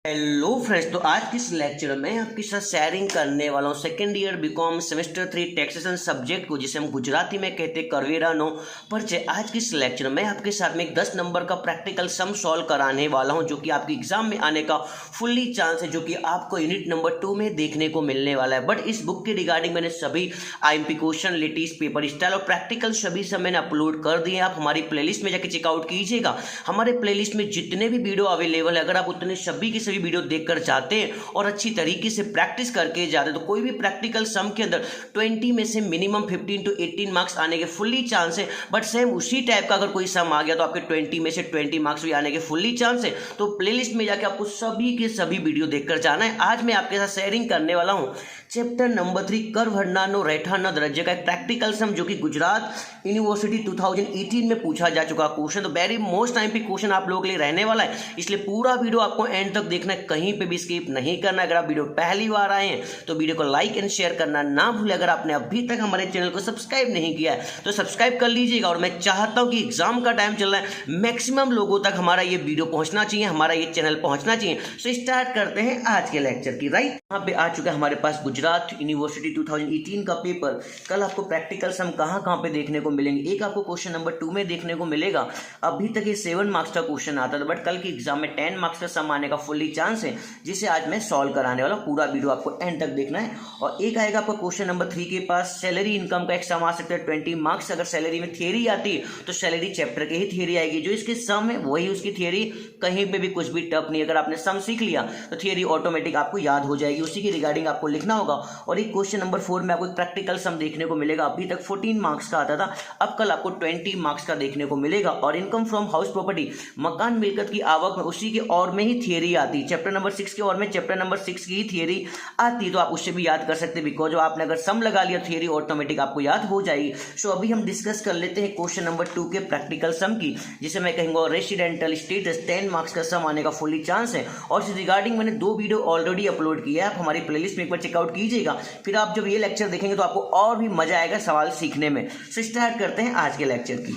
Hello friends, तो आज के इस लेक्चर में आपके साथ शेयरिंग करने वाला हूँ second year BCom semester 3 taxation subject को, जिसे हम गुजराती में कहते हैं करवेरानो परिचय। आज के इस लेक्चर में आपके साथ में एक 10 नंबर का प्रैक्टिकल सम सॉल्व कराने वाला हूँ, जो कि आपके एग्जाम में आने का फुल्ली चांस है, जो कि आपको यूनिट नंबर 2 में देखने को मिलने वाला है। बट इस बुक के रिगार्डिंग मैंने सभी IMP question, latest paper style और प्रैक्टिकल सभी सब मैंने अपलोड कर दिए। आप हमारी प्लेलिस्ट में जाके चेकआउट कीजिएगा। हमारे प्लेलिस्ट में जितने भी वीडियो अवेलेबल है, अगर आप उतने सभी की वीडियो देखकर जाते हैं और अच्छी तरीके से प्रैक्टिस करके जाते हैं, तो कोई भी प्रैक्टिकल सम के अंदर 20 में से मिनिमम 15 to 18 मार्क्स आने के फुल्ली चांस है। बट सेम उसी टाइप का अगर कोई सम आ गया तो आपके 20 में से 20 मार्क्स भी आने के फुल्ली चांस है। तो प्लेलिस्ट में जाके आपको सभी के सभी वीडियो देखकर जाना है। आज मैं आपके साथ शेयरिंग करने वाला हूं चैप्टर नंबर 3 कर भरनानो रेठाना दरज्जे का एक प्रैक्टिकल सम, जो कि गुजरात यूनिवर्सिटी 2018 में पूछा जा चुका क्वेश्चन। तो वेरी मोस्ट टाइम पे क्वेश्चन आप लोगों के लिए रहने वाला है, इसलिए पूरा वीडियो आपको एंड तक देखना है, कहीं पे भी स्किप नहीं करना। अगर आप वीडियो पहली बार आए हैं तो वीडियो को लाइक एंड शेयर करना ना भूलें। अगर आपने अभी तक हमारे चैनल को सब्सक्राइब नहीं किया है तो सब्सक्राइब कर लीजिएगा। और मैं चाहता हूं कि एग्जाम का टाइम चल रहा है, मैक्सिमम लोगों तक हमारा ये वीडियो पहुंचना चाहिए, हमारा ये चैनल पहुंचना चाहिए। सो स्टार्ट करते हैं आज के लेक्चर की। राइट, यहाँ पे आ चुका है हमारे पास गुजरात यूनिवर्सिटी 2018 का पेपर। कल आपको प्रैक्टिकल सम कहां पे देखने को मिलेंगे। एक आपको क्वेश्चन नंबर 2 में देखने को मिलेगा। अभी तक ये 7 मार्क्स का क्वेश्चन आता था, बट कल के एग्जाम में 10 मार्क्स का सम आने का फुल्ली चांस है, जिसे आज मैं सॉल्व कराने वाला। पूरा वीडियो आपको एंड तक देखना है। और एक आएगा आपका क्वेश्चन नंबर 3 के पास सैलरी इनकम का एक सम आ सकता है 20 मार्क्स। अगर सैलरी में थियरी आती है तो सैलरी चैप्टर के ही थियरी आएगी, जो इसके सम है वही उसकी थियरी, कहीं पे भी कुछ भी टफ नहीं। अगर आपने सम सीख लिया तो थियरी ऑटोमेटिक आपको याद हो जाएगी, उसी के रिगार्डिंग आपको लिखना होगा। और एक क्वेश्चन नंबर 4 में आपको एक प्रैक्टिकल सम देखने को मिलेगा। अभी तक 14 मार्क्स का आता था, अब कल आपको 20 मार्क्स का देखने को मिलेगा। और इनकम फ्रॉम हाउस प्रॉपर्टी, मकान मिलकत की आवक में, उसी के और में ही थियरी आती है। चैप्टर नंबर 6 के और में चैप्टर नंबर 6 की ही थियरी आती है, तो आप उससे भी याद कर सकते हैं, बिकॉज जो आपने अगर सम लगा लिया थियरी ऑटोमेटिक आपको याद हो जाएगी। सो अभी हम डिस्कस कर लेते हैं क्वेश्चन नंबर 2 के प्रैक्टिकल सम की, जिसे मैं कहूंगा रेसिडेंटल स्टेटस 10 मार्क्स का सम आने का फुल्ली चांस है। और इस रिगार्डिंग मैंने 2 वीडियो ऑलरेडी अपलोड किया है, आप हमारी प्लेलिस्ट में एक बार चेकआउट कीजिएगा। फिर आप जब ये लेक्चर देखेंगे तो आपको और भी मजा आएगा सवाल सीखने में। सो स्टार्ट करते हैं आज के लेक्चर की।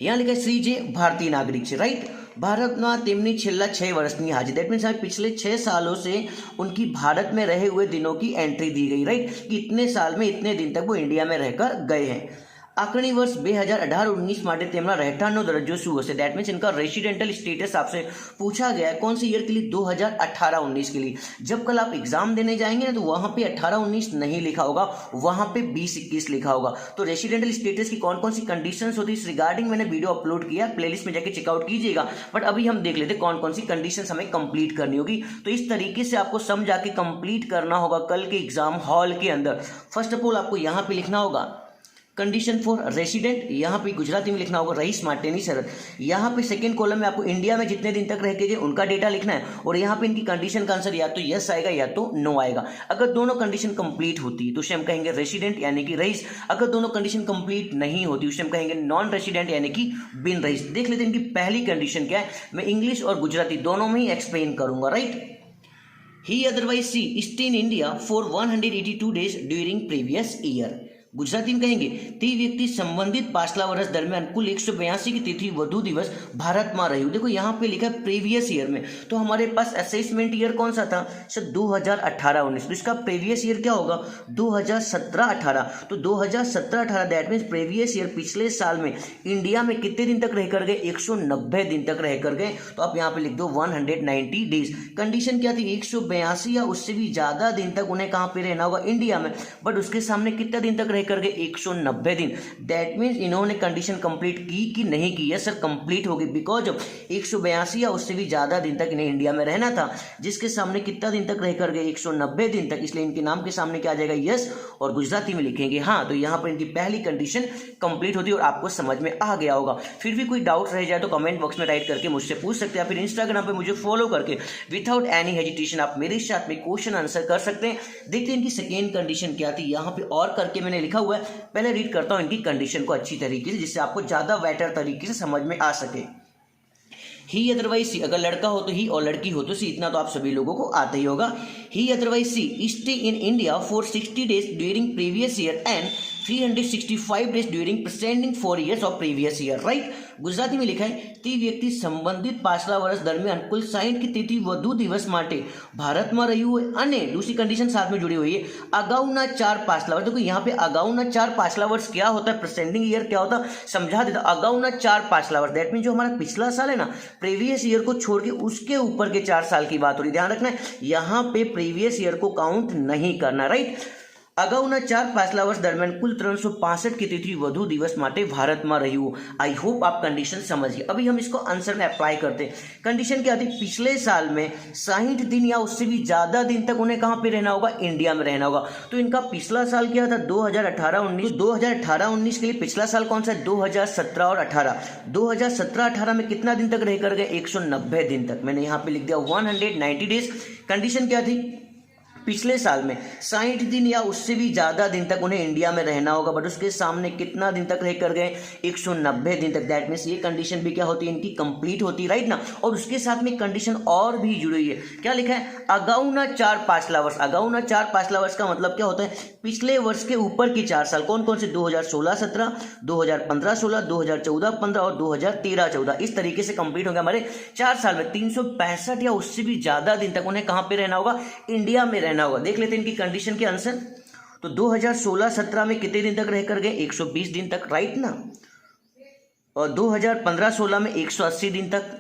यहाँ लिखा है श्री जे भारतीय नागरिक છે, राइट। ભારતમાં તેમની છેલ્લા 6 વર્ષની હાજરી, દેટ मीन्स हमें पिछले 6 सालों से उनकी भारत में रहे हुए दिनों की एंट्री दी गई, राइट, कि इतने साल में इतने दिन तक वो इंडिया में रहकर गए हैं। आकरणी वर्ष 2018-19 માટે તેમના રહેઠાણનો દરજ્જો શું હશે। दैट मीन्स इनका रेसिडेंटल स्टेटस आपसे पूछा गया है कौन सी ईयर के लिए, 2018-19 के लिए। जब कल आप एग्जाम देने जाएंगे ना तो वहां पे 18-19 नहीं लिखा होगा, वहां पे 20-21 लिखा होगा। तो रेसिडेंटल स्टेटस की कौन कौन सी कंडीशंस होती है, इस रिगार्डिंग मैंने वीडियो अपलोड किया, प्लेलिस्ट में जाके चेकआउट कीजिएगा। बट अभी हम देख लेते हैं कौन कौन सी कंडीशंस हमें कंप्लीट करनी होगी। तो इस तरीके से आपको समझा के कंप्लीट करना होगा कल के एग्जाम हॉल के अंदर। फर्स्ट ऑफ ऑल आपको यहाँ पे लिखना होगा कंडीशन फॉर रेसिडेंट, यहाँ पे गुजराती में लिखना होगा रईस माटेनी शरत। यहाँ पे सेकंड कॉलम में आपको इंडिया में जितने दिन तक रह के गए उनका डेटा लिखना है, और यहाँ पे इनकी कंडीशन का आंसर या तो यस आएगा या तो नो आएगा। अगर दोनों कंडीशन कंप्लीट होती है तो उसे हम कहेंगे रेसिडेंट यानी कि रईस। अगर दोनों कंडीशन कंप्लीट नहीं होती उसे हम कहेंगे नॉन रेसिडेंट यानी कि बिन रईस। देख लेते हैं इनकी पहली कंडीशन क्या है, मैं इंग्लिश और गुजराती दोनों में ही एक्सप्लेन करूंगा, राइट। ही otherwise C stay in India for 182 days during previous year. Gujarati में कहेंगे તે વ્યક્તિ સંબંધિત પાછલા વર્ષ દરમિયાન कुल 182 की तिथि વધુ दिवस भारत में रही। देखो यहाँ पे लिखा है प्रीवियस ईयर में, तो हमारे पास असेसमेंट ईयर कौन सा था सर, 2018-19। तो इसका प्रीवियस ईयर क्या होगा, 2017-18। तो 2017-18 दैट मीन्स प्रीवियस ईयर पिछले साल में इंडिया में कितने दिन तक रह कर गए, 190 दिन तक रह कर गए। तो आप यहाँ पे लिख दो 190 डेज। कंडीशन क्या थी, 182 या उससे भी ज्यादा दिन तक उन्हें कहाँ पे रहना होगा, इंडिया में। बट उसके सामने कितना दिन तक करके 190 दिन। दैट मीन्स इन्होंने कंडीशन कंप्लीट की कि नहीं की, यस सर कंप्लीट होगी, बिकॉज 182 या उससे भी ज्यादा दिन तक इन्हें इंडिया में रहना था, जिसके सामने कितना दिन तक रह कर गए, 190 दिन तक। इसलिए इनके नाम के सामने क्या आ जाएगा, यस, और गुजराती में लिखेंगे हाँ। तो यहाँ पर इनकी पहली कंडीशन कंप्लीट होती है और आपको समझ में आ गया होगा। फिर भी कोई डाउट रह जाए तो कमेंट बॉक्स में राइट करके मुझसे पूछ सकते हैं, फिर इंस्टाग्राम पे मुझे फॉलो करके विदाउट एनी हेजिटेशन आप मेरे साथ में क्वेश्चन आंसर कर सकते हैं। देखते हैं इनकी सेकेंड कंडीशन क्या थी। यहाँ पे और करके मैंने लिखा हुआ है, पहले रीड करता हूं इनकी कंडीशन को अच्छी तरीके से, जिससे आपको ज्यादा बेटर तरीके से समझ में आ सके। ही अदरवाइज सी, अगर लड़का हो तो ही और लड़की हो तो सी, इतना तो आप सभी लोगों को आता ही होगा। He otherwise C stay in India for 60 days during previous year and 365 days during preceding 4 years of previous year, right. Gujarati में लिखा है તે વ્યક્તિ સંબંધિત પાછલા વર્ષ દરમિયાન કુલ 60 કે તેથી વધુ દિવસ માટે ભારતમાં રહ્યું હોય અને दूसरी कंडीशन साथ में जुड़ी हुई है अगाउना 4 पाछला वर्ष। देखो यहाँ पे अगाउना 4 पाछला वर्ष क्या होता है, प्रेसेंडिंग ईयर क्या होता है, समझा देता। अगाउना 4 पाछला वर्ष दैट मीन जो हमारा पिछला साल है ना, प्रीवियस ईयर को छोड़ के उसके ऊपर के 4 साल की बात हो रही है। ध्यान रखना है यहाँ पे प्रीवियस ईयर को काउंट नहीं करना, राइट। अगाउना 4 પાછલા વર્ષ દરમિયાન કુલ 365 કે તેથી વધુ દિવસ માટે ભારતમાં રહ્યું। आई होप आप कंडीशन समझ गए। अभी हम इसको आंसर में अप्लाई करते हैं। कंडीशन क्या थी, पिछले साल में 60 दिन या उससे भी ज़्यादा दिन तक उन्हें कहाँ पे रहना होगा, इंडिया में रहना होगा। तो इनका पिछला साल क्या था, 2018-19। 2018-19 के लिए पिछला साल कौन सा है, 2017 और 18। 2017-18 में कितना दिन तक रह कर गए, 190 दिन तक। मैंने यहाँ पे लिख दिया 190 डेज। कंडीशन क्या थी, पिछले साल में 60 दिन या उससे भी ज़्यादा दिन तक उन्हें इंडिया में रहना होगा, बट उसके सामने कितना दिन तक रह कर गए, 190 दिन तक। दैट मीन्स ये कंडीशन भी क्या होती है, इनकी कंप्लीट होती है, राइट ना। और उसके साथ में कंडीशन और भी जुड़ी हुई है। क्या लिखा है, अगाउना 4 પાછલા वर्ष। अगाउना 4 પાછલા वर्ष का मतलब क्या होता है, पिछले वर्ष के ऊपर के 4 साल। कौन कौन से, 2016-17, 2015-16, 2014-15 और 2013-14। इस तरीके से कंप्लीट होंगे हमारे 4 साल में 365 या उससे भी ज़्यादा दिन तक उन्हें कहाँ पे रहना होगा, इंडिया में रहना होगा। देख लेते हैं इनकी कंडीशन के आंसर। तो 2016-17 में कितने दिन तक रह कर गए, 120 दिन तक, राइट ना। और 2015-16 में 180 दिन तक,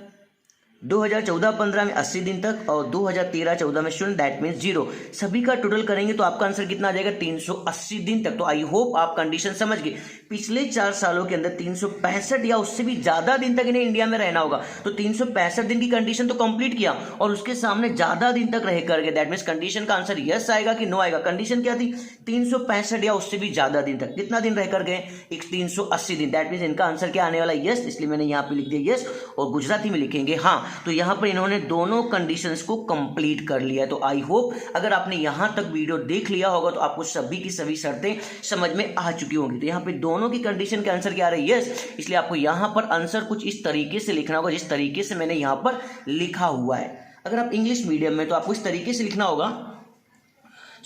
2014-15 में 80 दिन तक और 2013-14 में 0। That means 0। सभी का टोटल करेंगे तो आपका आंसर कितना आ जाएगा, 380 दिन तक। तो आई होप आप कंडीशन समझ गए। पिछले 4 सालों के अंदर 365 या उससे भी ज्यादा दिन तक इन्हें इंडिया में रहना होगा। तो 365 दिन की कंडीशन तो कंप्लीट किया और उसके सामने ज्यादा दिन तक रह कर गए। दैट मीन्स कंडीशन का आंसर यस आएगा कि नो आएगा। कंडीशन क्या थी, 365 या उससे भी ज्यादा दिन तक। कितना दिन रह कर गए, 380 दिन। दैट मीन्स इनका आंसर क्या आने वाला, यस। इसलिए मैंने यहाँ पे लिख दिया यस। और गुजराती में लिखेंगे हाँ। तो यहाँ पर इन्होंने दोनों कंडीशंस को कंप्लीट कर लिया है। तो आई होप अगर आपने यहाँ तक वीडियो देख लिया होगा तो आपको सभी की सभी शर्तें समझ में आ चुकी होंगी। तो यहाँ पे दोनों की कंडीशन के आंसर क्या आ रहा है, यस। इसलिए आपको यहाँ पर आंसर कुछ इस तरीके से लिखना होगा जिस तरीके से मैंने यहाँ पर लिखा हुआ है। अगर आप इंग्लिश मीडियम में तो आपको इस तरीके से लिखना होगा।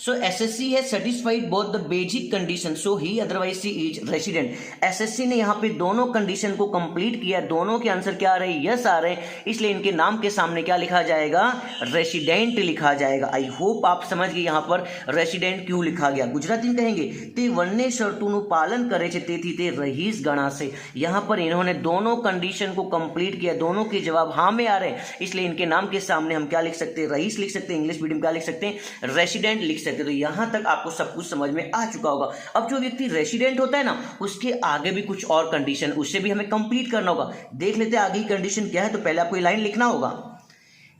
So SSC has satisfied both the basic conditions, so he otherwise he is resident। SSC ने यहाँ पे दोनों कंडीशन को कंप्लीट किया। दोनों के आंसर क्या आ रहे हैं, यस आ रहे हैं। इसलिए इनके नाम के सामने क्या लिखा जाएगा, रेसिडेंट लिखा जाएगा। आई होप आप समझ गए यहाँ पर रेसिडेंट क्यों लिखा गया। गुजराती में कहेंगे ते वन्य शर्तों पालन करे छे तेथी ते रहीस गणाशे। यहाँ पर इन्होंने दोनों कंडीशन को कंप्लीट किया। दोनों के जवाब हाँ में आ रहे हैं, इसलिए इनके नाम के सामने हम क्या लिख सकते हैं, रहीस लिख सकते हैं। इंग्लिश मीडियम क्या लिख सकते हैं, रेसिडेंट लिख सकते हैं। तो यहां तक आपको सब कुछ समझ में आ चुका होगा। अब जो व्यक्ति रेसिडेंट होता है ना, उसके आगे भी कुछ और कंडीशन, उससे भी हमें कंप्लीट करना होगा। देख लेते हैं आगे की कंडीशन क्या है। तो पहले आपको ये लाइन लिखना होगा,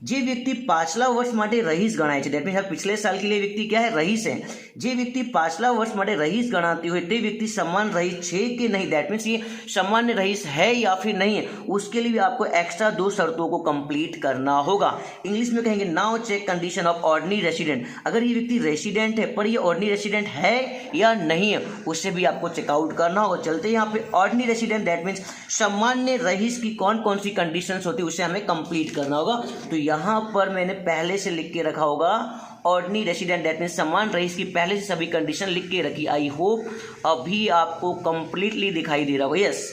જે વ્યક્તિ પાછલા વર્ષ માટે રહીશ ગણાય છે। દેટ મીન્સ पिछले साल के लिए व्यक्ति क्या है, रहीस है। જે व्यक्ति પાછલા વર્ષ માટે રહીસ ગણાતી હોય તે व्यक्ति समान रहीस છે कि नहीं। दैट मीन्स ये सामान्य रहीस है या फिर नहीं है, उसके लिए भी आपको एक्स्ट्रा 2 शर्तों को कंप्लीट करना होगा। इंग्लिश में कहेंगे now check condition of ordinary resident. अगर ये व्यक्ति रेसिडेंट है पर ये ऑर्डिनरी रेसिडेंट है या नहीं है, उससे भी आपको चेकआउट करना होगा। चलते हैं यहाँ पे ऑर्डिनरी रेसिडेंट, दैट मीन्स सामान्य रहीस की कौन कौन सी कंडीशंस होती है उसे हमें कंप्लीट करना होगा। तो यहाँ पर मैंने पहले से लिख के रखा होगा ऑर्डिनरी रेसिडेंट, दैट मीन्स समान रहीस की पहले से सभी कंडीशन लिख के रखी। आई होप अभी आपको कंप्लीटली दिखाई दे रहा होगा। यस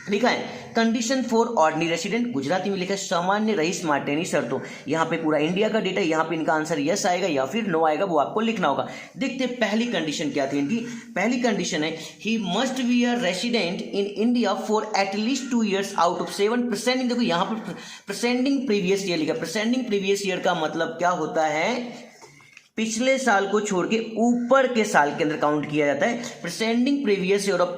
लिखा है condition for ordinary resident, Gujarati में लिखा है सामान्य रहीस माटेनी शर्तों। यहाँ पे पूरा इंडिया का डेटा, यहाँ पे इनका आंसर यस आएगा या फिर नो आएगा, वो आपको लिखना होगा। देखते हैं पहली कंडीशन क्या थी इनकी। पहली कंडीशन है ही must be a resident in India for at least 2 years out of 7 प्रेसेंडिंग। देखो यहाँ पर प्रेसेंडिंग प्रीवियस ईयर लिखा। प्रेसेंडिंग प्रीवियस ईयर का मतलब क्या होता है, पिछले साल को छोड़ के ऊपर के साल के अंदर काउंट किया जाता है। प्रेसेंडिंग प्रीवियस ईयर ऑफ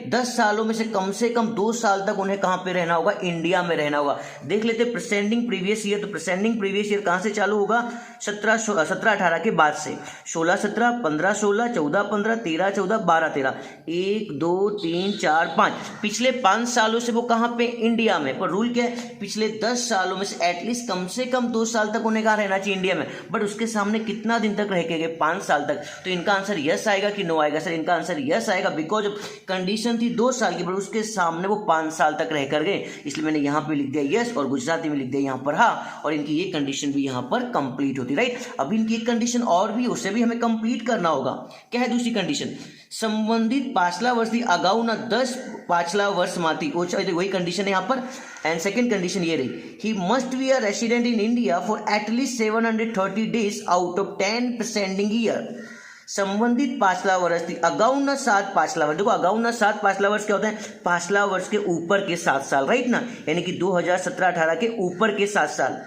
10 सालों में से कम 2 साल तक उन्हें कहां पे रहना होगा, इंडिया में रहना होगा। देख लेते हैं प्रेसेंडिंग प्रीवियस ईयर। तो प्रेसेंडिंग प्रीवियस ईयर कहां से चालू होगा, 17-18 के बाद से 16-17, 15-16, 14-15, 13-14, 12-13, 1 2 3 4 5 पिछले 5 सालों से वो कहां पे, इंडिया में। पर रूल क्या है, पिछले 10 सालों में से एटलीस्ट कम 2 साल तक उन्हें कहां रहना चाहिए, इंडिया में। बट उसके सामने कितना कितना दिन तक रह के गए, 5 साल तक। तो इनका आंसर यस आएगा कि नो आएगा? सर इनका आंसर यस आएगा, बिकॉज कंडीशन थी 2 साल की, पर उसके सामने वो 5 साल तक रह कर गए, इसलिए मैंने यहाँ पे लिख दिया यस और गुजराती में लिख दिया यहाँ पर हाँ, और इनकी ये कंडीशन भी यहाँ पर कंप्लीट होती, राइट। अब इनकी एक कंडीशन और भी, उसे भी हमें कंप्लीट करना होगा। क्या है दूसरी कंडीशन? संबंधित पाछला वर्षથી अगाउना 10 पाछला वर्षમાંથી ઓછા, वही कंडीशन है यहाँ पर। एंड सेकंड कंडीशन ये रही, he must be a resident in India for at least 730 days out of 10 preceding year. संबंधित पाछला वर्षથી अगाउना 7 पाछला वर्ष, देखो अगाउना 7 पाछला वर्ष क्या होता है? पाछला वर्ष के ऊपर के 7 साल, राइट ना, यानी कि 2017-18 के ऊपर के 7 साल।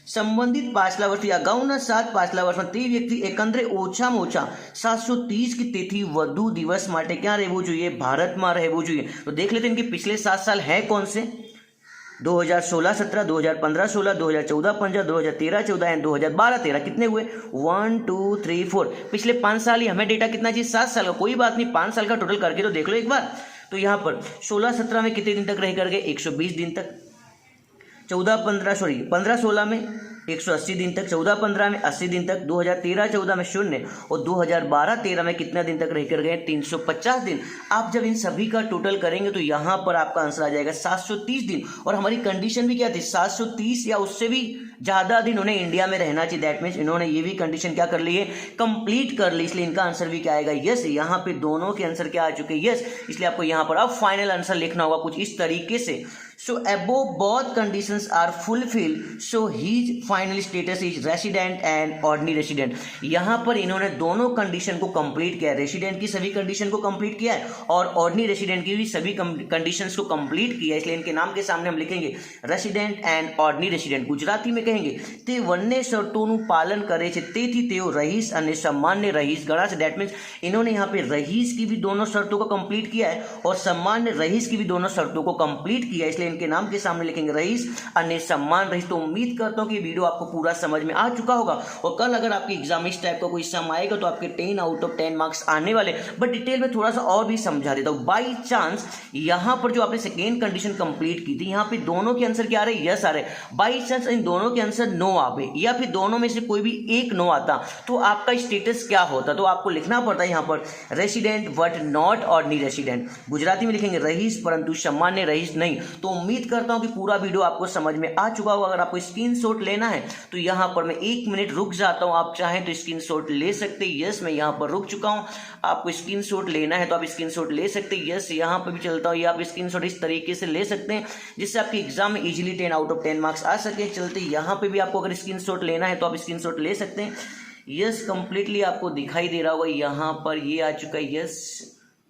संबंधित पाछला वर्षથી અગાઉના 7 પાછલા વર્ષમાં તે વ્યક્તિ એકંદરે ઓછામાં ઓછા 730 की તેથી વધુ દિવસ માટે ક્યાં રહેવું જોઈએ? ભારતમાં રહેવું જોઈએ। તો देख लेते हैं इनके पिछले 7 साल है कौन से? 2016-17, 2015-16, 2014-15, 2013-14 एंड 2012-13 कितने हुए? 1 2 3 4। पिछले 5 साल ही, हमें डेटा कितना चाहिए? 7 साल का। कोई बात नहीं, 5 साल का टोटल करके तो देख लो एक बार। तो यहाँ पर 16-17 में कितने दिन तक रह कर गए? 120 दिन तक। 15-16 में 180 दिन तक, 14-15 में 80 दिन तक, 2013-14 में 0 और 2012-13 में कितना दिन तक रहकर गए? 350 दिन। आप जब इन सभी का टोटल करेंगे तो यहाँ पर आपका आंसर आ जाएगा 730 दिन। और हमारी कंडीशन भी क्या थी? 730 या उससे भी ज़्यादा दिन उन्हें इंडिया में रहना चाहिए। दैट मीन्स इन्होंने ये भी कंडीशन क्या कर ली है? कंप्लीट कर ली, इसलिए इनका आंसर भी क्या आएगा? यस। यहाँ पे दोनों के आंसर क्या आ चुके हैं? यस। इसलिए आपको यहाँ पर अब फाइनल आंसर लिखना होगा कुछ इस तरीके से। So above both conditions are fulfilled, so his final status is resident and ordinary resident। यहाँ पर इन्होंने दोनों कंडीशन को कंप्लीट किया है, रेसिडेंट की सभी कंडीशन को कंप्लीट किया है और ऑर्डिनरी रेसिडेंट की भी सभी कंडीशंस को कंप्लीट किया है। इसलिए इनके नाम के सामने हम लिखेंगे resident and ordinary resident. Gujarati में कहेंगे તે બંને શરતોનું પાલન કરે છે તેથી તેઓ રહીશ અને સામાન્ય રહીશ ગણાશે। दैट मीन्स इन्होंने यहाँ पे रहीस की भी दोनों शर्तों को कंप्लीट किया है और सामान्य रहीस की भी दोनों शर्तों को कंप्लीट किया है, इसलिए इनके नाम के सामने लिखेंगे रहीस अन्य सम्मान रहीस। तो उम्मीद करता हूँ कि वीडियो आपको पूरा समझ में आ चुका होगा और कल अगर आपके एग्जाम इस टाइप का कोई सम आएगा तो आपके 10 आउट ऑफ 10 मार्क्स आने वाले। बट डिटेल में थोड़ा सा और भी समझा देता हूँ। बाई चांस यहाँ पर जो आपने सेकेंड कंडीशन कंप्लीट की थी, यहाँ पे दोनों के आंसर क्या आ रहे हैं? यस आ रहे। बाई चांस इन दोनों के आंसर नो आवे या फिर दोनों में से कोई भी एक नो आता तो आपका स्टेटस क्या होता? तो आपको लिखना पड़ता है यहाँ पर resident but not ordinary resident. Gujarati में लिखेंगे रहीस परंतु सामान्य रहीस नहीं। तो उम्मीद करता हूँ कि पूरा वीडियो आपको समझ में आ चुका होगा। अगर आपको स्क्रीनशॉट लेना है तो यहाँ पर मैं 1 मिनट रुक जाता हूँ, आप चाहें तो स्क्रीनशॉट ले सकते हैं। यस, मैं यहाँ पर रुक चुका हूँ। आपको स्क्रीनशॉट लेना है तो आप स्क्रीनशॉट ले सकते हैं। यस, यहाँ पर भी चलता हूँ, ये आप स्क्रीनशॉट इस तरीके से ले सकते हैं जिससे आपके एग्जाम में इजीली 10 आउट ऑफ 10 मार्क्स आ सके। चलते यहाँ पे भी आपको अगर स्क्रीनशॉट लेना है तो आप स्क्रीनशॉट ले सकते हैं। यस, कंप्लीटली आपको दिखाई दे रहा होगा यहाँ पर ये आ चुका है। यस,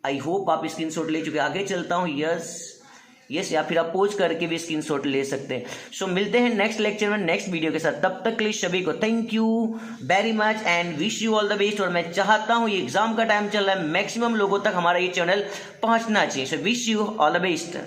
आई होप आप स्क्रीनशॉट ले चुके हैं। आगे चलता हूँ। यस, या फिर आप पोज करके भी स्क्रीनशॉट ले सकते हैं। सो मिलते हैं नेक्स्ट लेक्चर में नेक्स्ट वीडियो के साथ। तब तक के लिए सभी को thank you very much and wish you all the best. और मैं चाहता हूँ ये एग्जाम का टाइम चल रहा है, मैक्सिमम लोगों तक हमारा ये चैनल पहुंचना चाहिए। So wish you all the best.